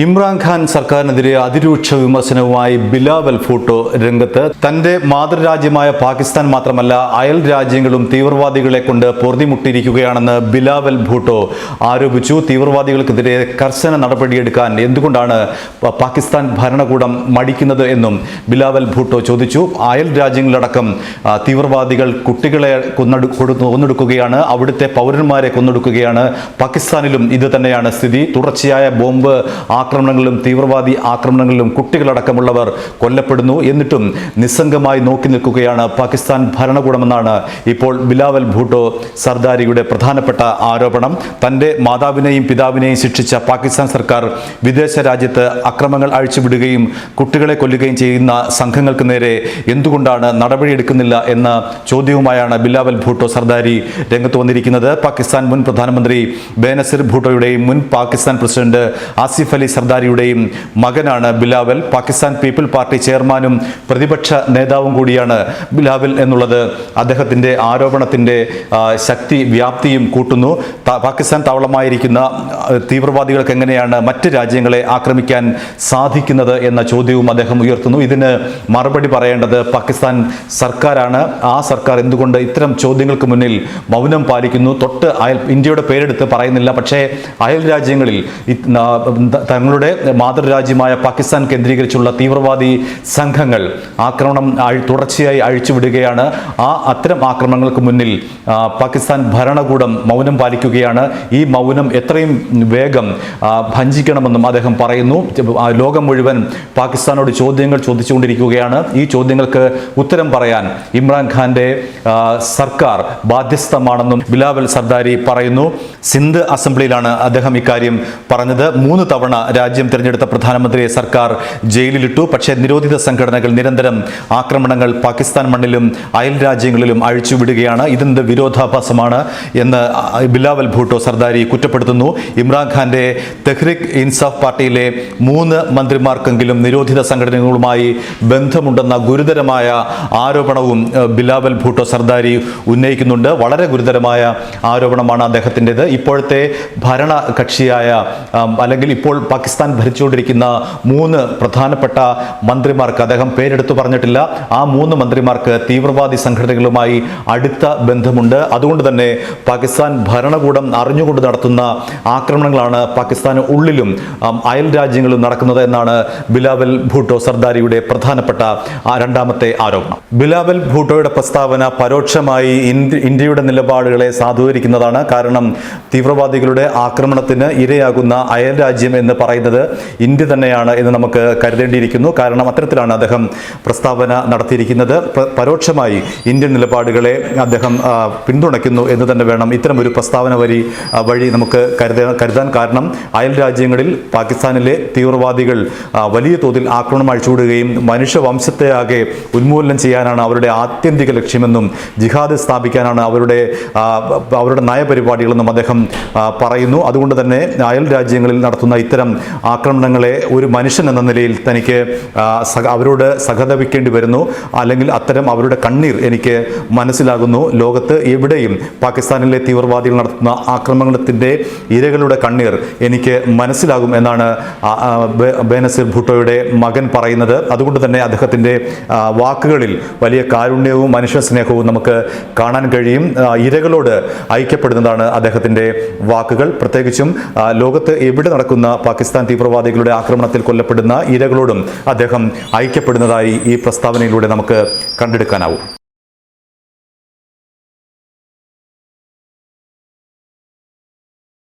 ഇമ്രാൻഖാൻ സർക്കാരിനെതിരെ അതിരൂക്ഷ വിമർശനവുമായി ബിലാവൽ ഭൂട്ടോ രംഗത്ത്. തന്റെ മാതൃരാജ്യമായ പാകിസ്ഥാൻ മാത്രമല്ല അയൽ രാജ്യങ്ങളും തീവ്രവാദികളെ കൊണ്ട് പൊറുതിമുട്ടിയിരിക്കുകയാണെന്ന് ബിലാവൽ ഭൂട്ടോ ആരോപിച്ചു. തീവ്രവാദികൾക്കെതിരെ കർശന നടപടിയെടുക്കാൻ എന്തുകൊണ്ടാണ് പാകിസ്ഥാൻ ഭരണകൂടം മടിക്കുന്നത് എന്നും ബിലാവൽ ഭൂട്ടോ ചോദിച്ചു. അയൽ രാജ്യങ്ങളിലടക്കം തീവ്രവാദികൾ കുട്ടികളെ കൊന്നൊടുക്കുകയാണ്, അവിടുത്തെ പൗരന്മാരെ കൊന്നൊടുക്കുകയാണ്. പാകിസ്ഥാനിലും ഇത് തന്നെയാണ് സ്ഥിതി. തുടർച്ചയായ ബോംബ് ആക്രമണങ്ങളിലും തീവ്രവാദി ആക്രമണങ്ങളിലും കുട്ടികളടക്കമുള്ളവർ കൊല്ലപ്പെടുന്നു. എന്നിട്ടും നിസ്സംഗമായി നോക്കി നിൽക്കുകയാണ് പാകിസ്ഥാൻ ഭരണകൂടമെന്നാണ് ഇപ്പോൾ ബിലാവൽ ഭൂട്ടോ സർദാരിയുടെ പ്രധാനപ്പെട്ട ആരോപണം. തൻ്റെ മാതാവിനെയും പിതാവിനെയും ശിക്ഷിച്ച പാകിസ്ഥാൻ സർക്കാർ വിദേശ രാജ്യത്ത് അക്രമങ്ങൾ അഴിച്ചുവിടുകയും കുട്ടികളെ കൊല്ലുകയും ചെയ്യുന്ന സംഘങ്ങൾക്ക് നേരെ എന്തുകൊണ്ടാണ് നടപടിയെടുക്കുന്നില്ല എന്ന ചോദ്യവുമായാണ് ബിലാവൽ ഭൂട്ടോ സർദാരി രംഗത്ത് വന്നിരിക്കുന്നത്. പാകിസ്ഥാൻ മുൻ പ്രധാനമന്ത്രി ബേനസീർ ഭൂട്ടോയുടെയും മുൻ പാകിസ്ഥാൻ പ്രസിഡന്റ് ആസിഫ് അലി സർദാരിയുടെയും മകനാണ് ബിലാവൽ. പാകിസ്ഥാൻ പീപ്പിൾ പാർട്ടി ചെയർമാനും പ്രതിപക്ഷ നേതാവും കൂടിയാണ് ബിലാവൽ എന്നുള്ളത് അദ്ദേഹത്തിൻ്റെ ആരോപണത്തിൻ്റെ ശക്തി വ്യാപ്തിയും കൂട്ടുന്നു. പാകിസ്ഥാൻ താവളമായിരിക്കുന്ന തീവ്രവാദികൾക്ക് എങ്ങനെയാണ് മറ്റ് രാജ്യങ്ങളെ ആക്രമിക്കാൻ സാധിക്കുന്നത് എന്ന ചോദ്യവും അദ്ദേഹം ഉയർത്തുന്നു. ഇതിന് മറുപടി പറയേണ്ടത് പാകിസ്ഥാൻ സർക്കാരാണ്. ആ സർക്കാർ എന്തുകൊണ്ട് ഇത്തരം ചോദ്യങ്ങൾക്ക് മുന്നിൽ മൗനം പാലിക്കുന്നു? ഇന്ത്യയുടെ പേരെടുത്ത് പറയുന്നില്ല, പക്ഷേ അയൽ രാജ്യങ്ങളിൽ തങ്ങളുടെ മാതൃരാജ്യമായ പാകിസ്ഥാൻ കേന്ദ്രീകരിച്ചുള്ള തീവ്രവാദി സംഘങ്ങൾ ആക്രമണം തുടർച്ചയായി അഴിച്ചുവിടുകയാണ്. അത്തരം ആക്രമണങ്ങൾക്ക് മുന്നിൽ പാകിസ്ഥാൻ ഭരണകൂടം മൗനം പാലിക്കുകയാണ്. ഈ മൗനം എത്രയും വേഗം ഭഞ്ജിക്കണമെന്നും അദ്ദേഹം പറയുന്നു. ലോകം മുഴുവൻ പാകിസ്ഥാനോട് ചോദ്യങ്ങൾ ചോദിച്ചുകൊണ്ടിരിക്കുകയാണ്. ഈ ചോദ്യങ്ങൾക്ക് ഉത്തരം പറയാൻ ഇമ്രാൻഖാന്റെ സർക്കാർ ബാധ്യസ്ഥമാണെന്നും ബിലാവൽ സർദാരി പറയുന്നു. സിന്ധ് അസംബ്ലിയിലാണ് അദ്ദേഹം ഇക്കാര്യം പറഞ്ഞത്. 3 തവണ രാജ്യം തിരഞ്ഞെടുത്ത പ്രധാനമന്ത്രിയെ സർക്കാർ ജയിലിലിട്ടു. പക്ഷേ നിരോധിത സംഘടനകൾ നിരന്തരം ആക്രമണങ്ങൾ പാകിസ്ഥാൻ മണ്ണിലും അയൽ രാജ്യങ്ങളിലും അഴിച്ചുവിടുകയാണ്. ഇതിന്റെ വിരോധാഭാസമാണ് എന്ന് ബിലാവൽ ഭൂട്ടോ സർദാരി കുറ്റപ്പെടുത്തുന്നു. ഇമ്രാൻഖാന്റെ തെഹ്രിക് ഇൻസാഫ് പാർട്ടിയിലെ 3 മന്ത്രിമാർക്കെങ്കിലും നിരോധിത സംഘടനകളുമായി ബന്ധമുണ്ടെന്ന ഗുരുതരമായ ആരോപണവും ബിലാവൽ ഭൂട്ടോ സർദാരി ഉന്നയിക്കുന്നുണ്ട്. വളരെ ഗുരുതരമായ ആരോപണമാണ് അദ്ദേഹത്തിൻ്റെത്. ഇപ്പോഴത്തെ ഭരണകക്ഷിയായ അല്ലെങ്കിൽ ഇപ്പോൾ പാകിസ്ഥാൻ ഭരിച്ചുകൊണ്ടിരിക്കുന്ന 3 പ്രധാനപ്പെട്ട മന്ത്രിമാർക്ക് അദ്ദേഹം പേരെടുത്തു പറഞ്ഞിട്ടില്ല. ആ 3 മന്ത്രിമാർക്ക് തീവ്രവാദി സംഘടനകളുമായി അടുത്ത ബന്ധമുണ്ട്. അതുകൊണ്ട് തന്നെ പാകിസ്ഥാൻ ഭരണകൂടം അറിഞ്ഞുകൊണ്ട് നടത്തുന്ന ആക്രമണങ്ങളാണ് പാകിസ്ഥാന് ഉള്ളിലും അയൽ രാജ്യങ്ങളിലും നടക്കുന്നത് എന്നാണ് ബിലാവൽ ഭൂട്ടോ സർദാരിയുടെ പ്രധാനപ്പെട്ട രണ്ടാമത്തെ ആരോപണം. ബിലാവൽ ഭൂട്ടോയുടെ പ്രസ്താവന പരോക്ഷമായി ഇന്ത്യയുടെ നിലപാടുകളെ സാധൂകരിക്കുന്നതാണ്. കാരണം തീവ്രവാദികളുടെ ആക്രമണത്തിന് ഇരയാകുന്ന അയൽ രാജ്യം എന്ന് പറയുന്നത് ഇന്ത്യ തന്നെയാണ് എന്ന് നമുക്ക് കരുതേണ്ടിയിരിക്കുന്നു. കാരണം അത്തരത്തിലാണ് അദ്ദേഹം പ്രസ്താവന നടത്തിയിരിക്കുന്നത്. പരോക്ഷമായി ഇന്ത്യൻ നിലപാടുകളെ അദ്ദേഹം പിന്തുണയ്ക്കുന്നു എന്ന് തന്നെ വേണം ഇത്തരം ഒരു പ്രസ്താവന വഴി നമുക്ക് കരുതാൻ. കാരണം അയൽ രാജ്യങ്ങളിൽ പാകിസ്ഥാനിലെ തീവ്രവാദികൾ വലിയ തോതിൽ ആക്രമണം അഴിച്ചുവിടുകയും മനുഷ്യവംശത്തെ ആകെ ഉന്മൂലനം ചെയ്യാനാണ് അവരുടെ ആത്യന്തിക ലക്ഷ്യമെന്നും ജിഹാദ് സ്ഥാപിക്കാനാണ് അവരുടെ നയപരിപാടികളെന്നും അദ്ദേഹം പറയുന്നു. അതുകൊണ്ട് തന്നെ അയൽ രാജ്യങ്ങളിൽ നടത്തുന്ന ഇത്തരം ആക്രമണങ്ങളെ ഒരു മനുഷ്യൻ എന്ന നിലയിൽ തനിക്ക് അവരോട് സഹതപിക്കേണ്ടി വരുന്നു. അല്ലെങ്കിൽ അത്തരം അവരുടെ കണ്ണീർ എനിക്ക് മനസ്സിലാകുന്നു. ലോകത്ത് എവിടെയും പാകിസ്ഥാനിലെ തീവ്രവാദികൾ നടത്തുന്ന ആക്രമണത്തിൻ്റെ ഇരകളുടെ കണ്ണീർ എനിക്ക് മനസ്സിലാകും എന്നാണ് ബേനസീർ ഭൂട്ടോയുടെ മകൻ പറയുന്നത്. അതുകൊണ്ട് തന്നെ അദ്ദേഹത്തിൻ്റെ വാക്കുകളിൽ വലിയ കാരുണ്യവും മനുഷ്യസ്നേഹവും നമുക്ക് കാണാൻ കഴിയും. ഇരകളോട് ഐക്യപ്പെടുന്നതാണ് അദ്ദേഹത്തിൻ്റെ വാക്കുകൾ. പ്രത്യേകിച്ചും ലോകത്ത് എവിടെ നടക്കുന്ന പാകിസ്ഥാൻ തീവ്രവാദികളുടെ ആക്രമണത്തിൽ കൊല്ലപ്പെടുന്ന ഇരകളോടും അദ്ദേഹം ഐക്യപ്പെടുന്നതായി ഈ പ്രസ്താവനയിലൂടെ നമുക്ക് കണ്ടെടുക്കാനാവും.